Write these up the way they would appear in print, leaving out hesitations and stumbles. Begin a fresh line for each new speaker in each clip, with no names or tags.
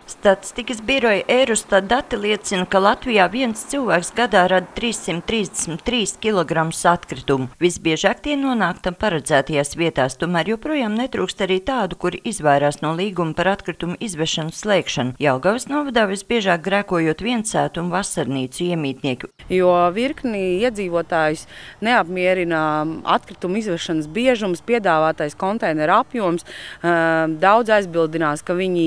Statistikas biroja Eurostat dati liecina, ka Latvijā viens cilvēks gadā rada 333 kg atkritumu. Visbiežāk tie nonāk tam paredzētajās vietās, tomēr joprojām netrūkst arī tādu, kuri izvairās no līguma par atkritumu izvešanu slēgšanu. Jelgavas novadā visbiežāk grēkojot viensētu un vasarnīcu iemītnieku.
Jo virkni iedzīvotājus neapmierina atkritumu izvešanas biežums, piedāvātais konteineru apjoms. Daudz aizbildinās, ka viņi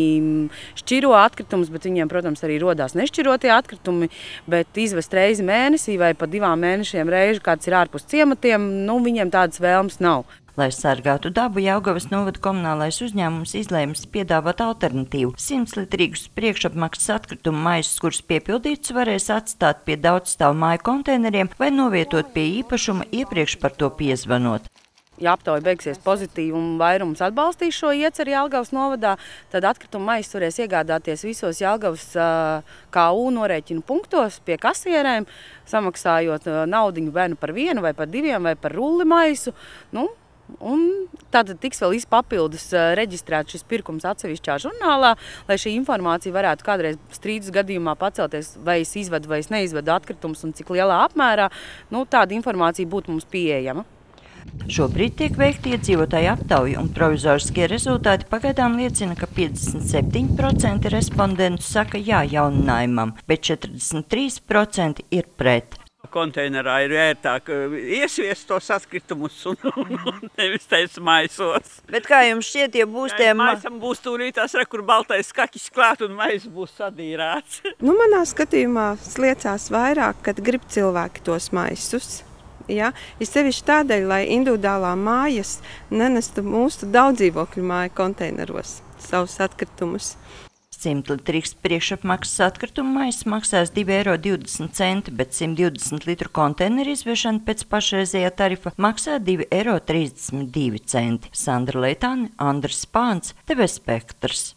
šķiro atkritumus, bet viņiem, protams, arī rodās nešķirotie atkritumi, bet izvest reizi mēnesī vai pat 2 mēnešiem reizi, kāds ir ārpus ciematiem, viņiem tādas vēlmes nav.
Lai sargātu dabu, Jelgavas novada komunālais uzņēmums izlēmis piedāvāt alternatīvu. 100-litrīgus priekšapmaksas atkritumu maisus, kurus piepildītus varēs atstāt pie daudzstāvu māju konteineriem vai novietot pie īpašuma iepriekš par to piezvanot.
Ja aptauja beigsies pozitīvi un vairums atbalstīs šo ieceru Jelgavas novadā, tad atkritumu maisus varēs iegādāties visos Jelgavas KU norēķinu punktos pie kasierēm, samaksājot naudiņu vai nu par 1 vai par 2 vai par rulli maisu. Un tad tiks vēl papildus reģistrēts šis pirkums atsevišķā žurnālā, lai šī informācija varētu kādreiz strīdus gadījumā pacelties, vai es izvedu vai es neizvedu atkritumus un cik lielā apmērā. Tāda informācija būtu mums pieejama.
Šobrīd tiek veikta iedzīvotāju aptauja, un provizoriskie rezultāti pagaidām liecina, ka 57% respondentu saka jā jauninājumam, bet 43% ir pret.
Konteinerā ir ērtāk iesviest tos atkritumus un nevis taisa maisos.
Bet kā jums šķiet, ja būs tie
maisam būs tūlītās, kur baltais kaķis klāt un mais būs sadīrāts?
Manā skatījumā sliecās vairāk, kad grib cilvēki tos maisus. Ja? Ir sevišķi tādēļ, lai individuālā mājas nenestu mūsu daudzdzīvokļu māju konteineros savus atkritumus.
100-litrīgs priekšapmaksas atkrituma maiss maksās 2,20 eiro, bet 120 litru konteineru izvešana pēc pašreizējā tarifa maksā 2,32 eiro. Sandra Leitāne, Andris Spāns, TV Spektrs.